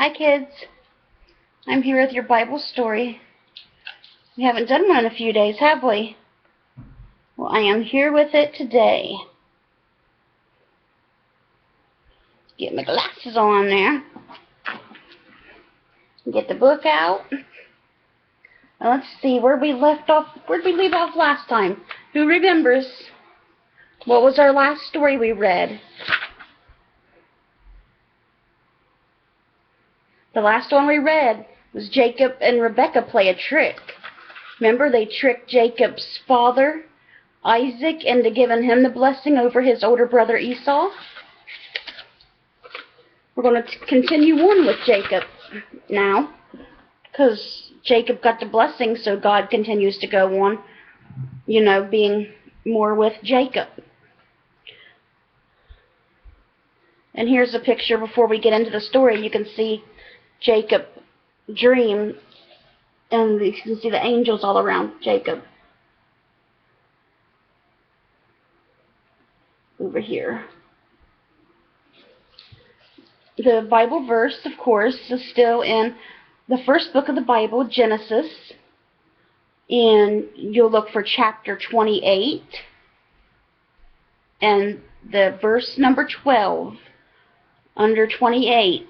Hi kids, I'm here with your Bible story. We haven't done one in a few days, have we? Well, I am here with it today. Get my glasses on there. Get the book out. Now let's see where we left off. Where did we leave off last time? Who remembers? What was our last story we read? The last one we read was Jacob and Rebekah play a trick. Remember, they tricked Jacob's father, Isaac, into giving him the blessing over his older brother Esau. We're going to continue on with Jacob now, because Jacob got the blessing, so God continues to go on, being more with Jacob. And here's a picture before we get into the story. You can see Jacob dream, and you can see the angels all around Jacob. Over here. The Bible verse, of course, is still in the first book of the Bible, Genesis. And you'll look for chapter 28 and the verse number 12 under 28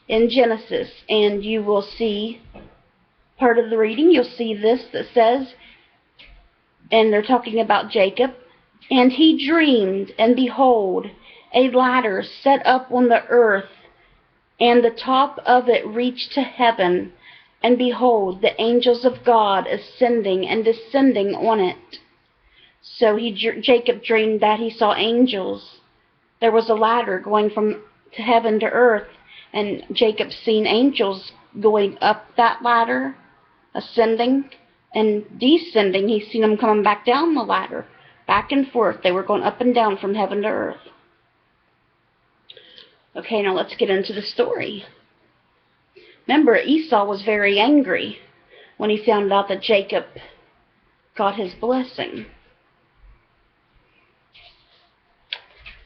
in Genesis. And you will see part of the reading. You'll see this that says, and they're talking about Jacob, and he dreamed, and behold, a ladder set up on the earth, and the top of it reached to heaven, and behold, the angels of God ascending and descending on it. So Jacob dreamed that he saw angels. There was a ladder going from to heaven to earth, and Jacob seen angels going up that ladder, ascending and descending. He's seen them coming back down the ladder, back and forth. They were going up and down from heaven to earth. Okay, now let's get into the story. Remember, Esau was very angry when he found out that Jacob got his blessing.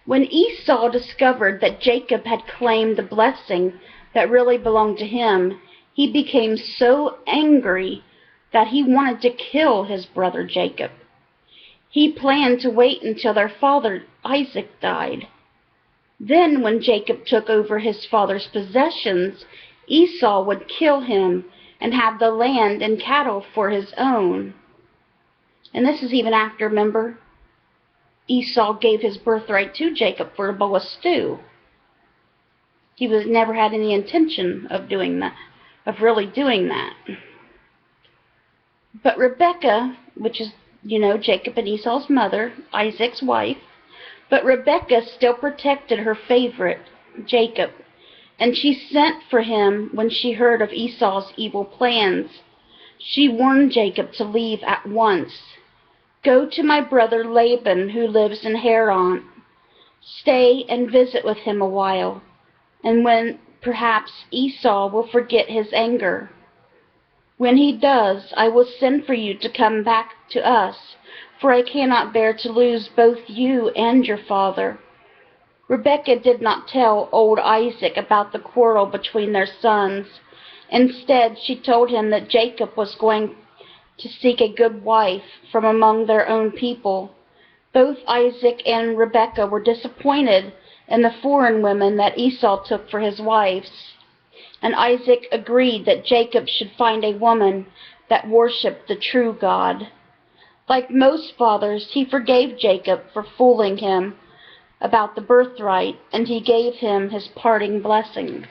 When Esau discovered that Jacob had claimed the blessing that really belonged to him, he became so angry that he wanted to kill his brother Jacob. He planned to wait until their father Isaac died. Then, when Jacob took over his father's possessions, Esau would kill him and have the land and cattle for his own. And this is even after, remember, Esau gave his birthright to Jacob for a bowl of stew. He never had any intention of doing that, of really doing that. But Rebekah, which is, Jacob and Esau's mother, Isaac's wife, but Rebekah still protected her favorite, Jacob, and she sent for him when she heard of Esau's evil plans. She warned Jacob to leave at once. Go to my brother Laban, who lives in Haran. Stay and visit with him a while, and when perhaps Esau will forget his anger. When he does, I will send for you to come back to us, for I cannot bear to lose both you and your father. Rebekah did not tell old Isaac about the quarrel between their sons. Instead, she told him that Jacob was going to seek a good wife from among their own people. Both Isaac and Rebekah were disappointed in the foreign women that Esau took for his wives. And Isaac agreed that Jacob should find a woman that worshipped the true God. Like most fathers, he forgave Jacob for fooling him about the birthright, and he gave him his parting blessing.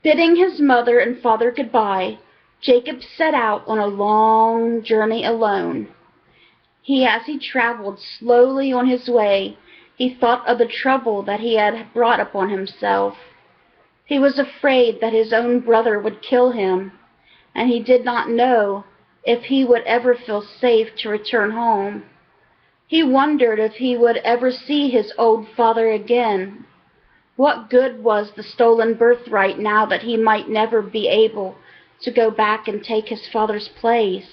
Bidding his mother and father goodbye, Jacob set out on a long journey alone. As he traveled slowly on his way, he thought of the trouble that he had brought upon himself. He was afraid that his own brother would kill him, and he did not know if he would ever feel safe to return home. He wondered if he would ever see his old father again. What good was the stolen birthright now that he might never be able to go back and take his father's place?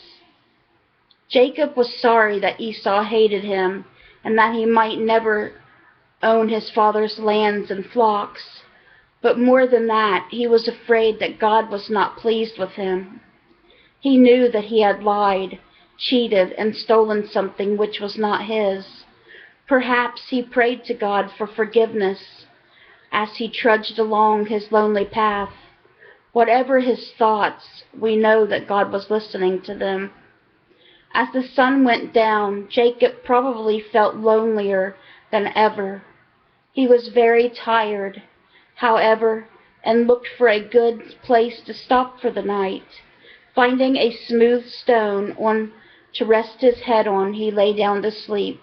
Jacob was sorry that Esau hated him and that he might never own his father's lands and flocks. But more than that, he was afraid that God was not pleased with him. He knew that he had lied, cheated, and stolen something which was not his. Perhaps he prayed to God for forgiveness as he trudged along his lonely path. Whatever his thoughts, we know that God was listening to them. As the sun went down, Jacob probably felt lonelier than ever. He was very tired, however, and looked for a good place to stop for the night. Finding a smooth stone to rest his head on, he lay down to sleep.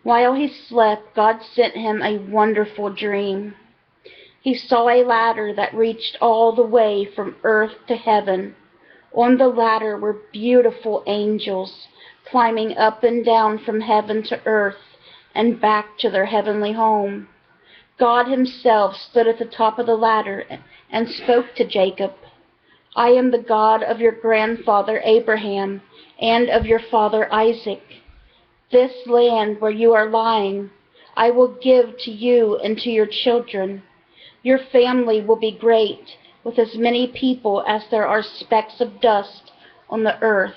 While he slept, God sent him a wonderful dream. He saw a ladder that reached all the way from earth to heaven. On the ladder were beautiful angels climbing up and down from heaven to earth and back to their heavenly home. God himself stood at the top of the ladder and spoke to Jacob. I am the God of your grandfather Abraham and of your father Isaac. This land where you are lying, I will give to you and to your children. Your family will be great, with as many people as there are specks of dust on the earth.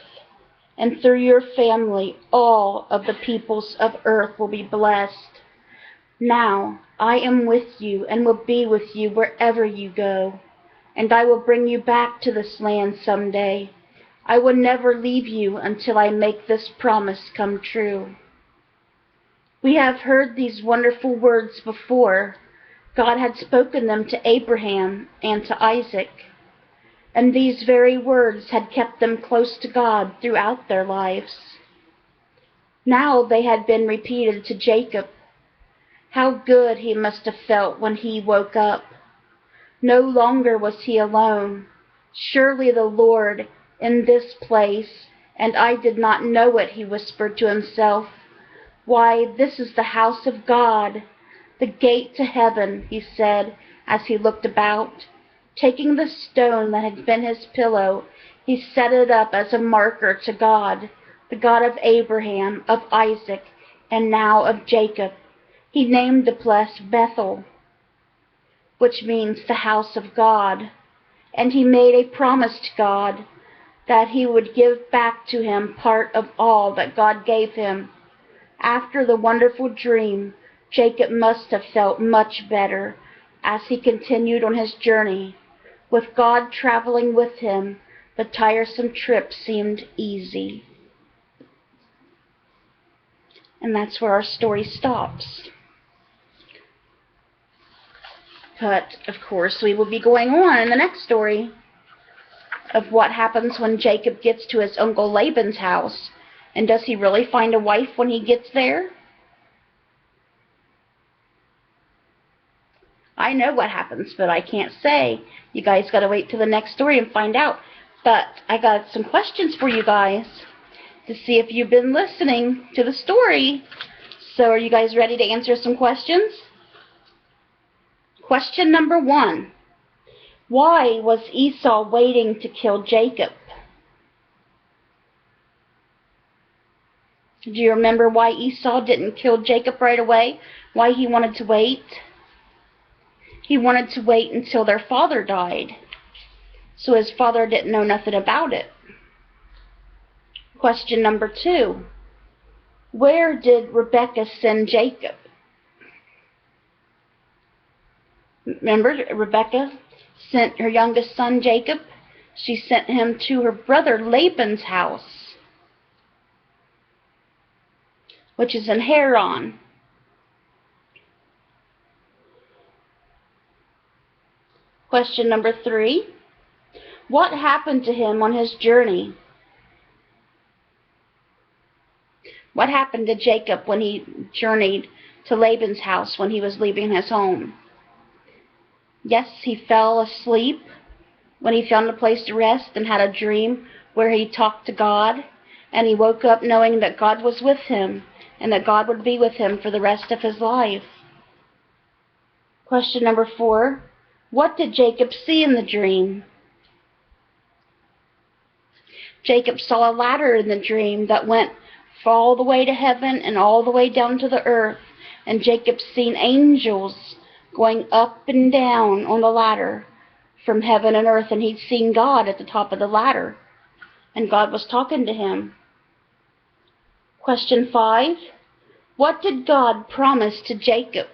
And through your family, all of the peoples of earth will be blessed. Now, I am with you and will be with you wherever you go. And I will bring you back to this land someday. I will never leave you until I make this promise come true. We have heard these wonderful words before. God had spoken them to Abraham and to Isaac, and these very words had kept them close to God throughout their lives. Now they had been repeated to Jacob. How good he must have felt when he woke up. No longer was he alone. Surely the Lord in this place, and I did not know it, he whispered to himself. Why, this is the house of God, the gate to heaven, he said as he looked about. Taking the stone that had been his pillow, he set it up as a marker to God, the God of Abraham, of Isaac, and now of Jacob. He named the place Bethel, which means the house of God. And he made a promise to God that he would give back to him part of all that God gave him. After the wonderful dream, Jacob must have felt much better as he continued on his journey. With God traveling with him, the tiresome trip seemed easy. And that's where our story stops. But, of course, we will be going on in the next story of what happens when Jacob gets to his uncle Laban's house. And does he really find a wife when he gets there? I know what happens, but I can't say. You guys got to wait till the next story and find out. But I got some questions for you guys to see if you've been listening to the story. So are you guys ready to answer some questions? Question number 1. Why was Esau waiting to kill Jacob? Do you remember why Esau didn't kill Jacob right away? Why he wanted to wait? He wanted to wait until their father died, so his father didn't know nothing about it. Question number 2. Where did Rebekah send Jacob? Remember, Rebekah sent her youngest son Jacob. She sent him to her brother Laban's house, which is in Haran. Question number 3. What happened to him on his journey? What happened to Jacob when he journeyed to Laban's house when he was leaving his home? Yes, he fell asleep when he found a place to rest and had a dream where he talked to God, and he woke up knowing that God was with him and that God would be with him for the rest of his life. Question number 4. What did Jacob see in the dream? Jacob saw a ladder in the dream that went all the way to heaven and all the way down to the earth, And Jacob seen angels going up and down on the ladder from heaven and earth, and he'd seen God at the top of the ladder, and God was talking to him. Question 5. What did God promise to Jacob?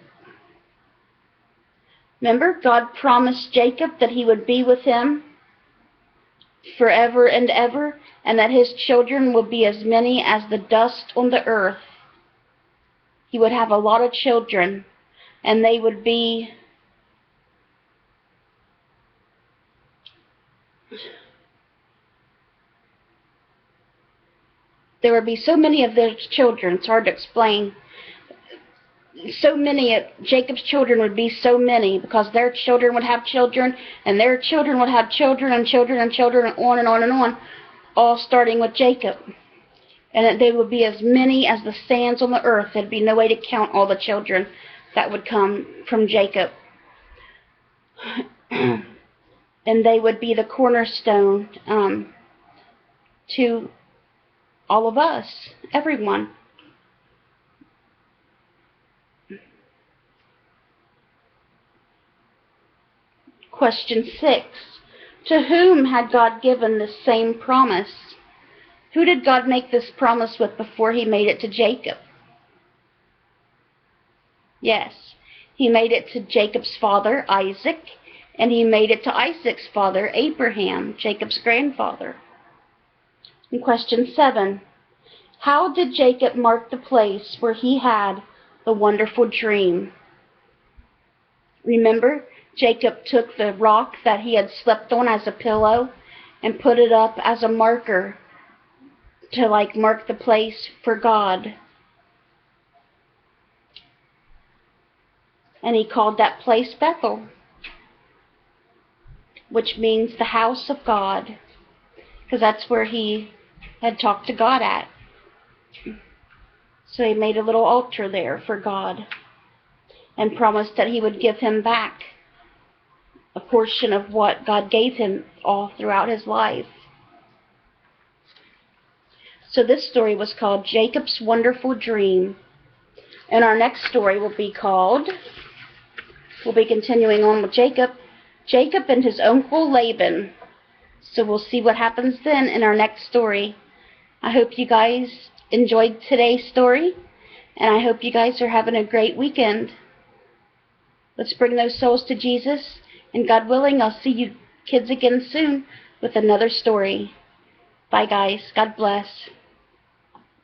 Remember, God promised Jacob that he would be with him forever and ever, and that his children would be as many as the dust on the earth. He would have a lot of children, and they would be there would be so many of their children, it's hard to explain. So many of Jacob's children would be so many, because their children would have children, and their children would have children and children and children, and on and on and on, all starting with Jacob. And that they would be as many as the sands on the earth. There'd be no way to count all the children that would come from Jacob. And they would be the cornerstone to all of us, everyone. Question 6. To whom had God given this same promise? Who did God make this promise with before he made it to Jacob? Yes, he made it to Jacob's father, Isaac, and he made it to Isaac's father, Abraham, Jacob's grandfather. And question 7. How did Jacob mark the place where he had the wonderful dream? Remember, Jacob took the rock that he had slept on as a pillow and put it up as a marker to mark the place for God. And he called that place Bethel, which means the house of God, because that's where he had talked to God at. So he made a little altar there for God and promised that he would give him back a portion of what God gave him all throughout his life. So this story was called Jacob's Wonderful Dream. And our next story will be continuing on with Jacob and his uncle Laban. So we'll see what happens then in our next story. I hope you guys enjoyed today's story, and I hope you guys are having a great weekend. Let's bring those souls to Jesus, and God willing, I'll see you kids again soon with another story. Bye, guys. God bless.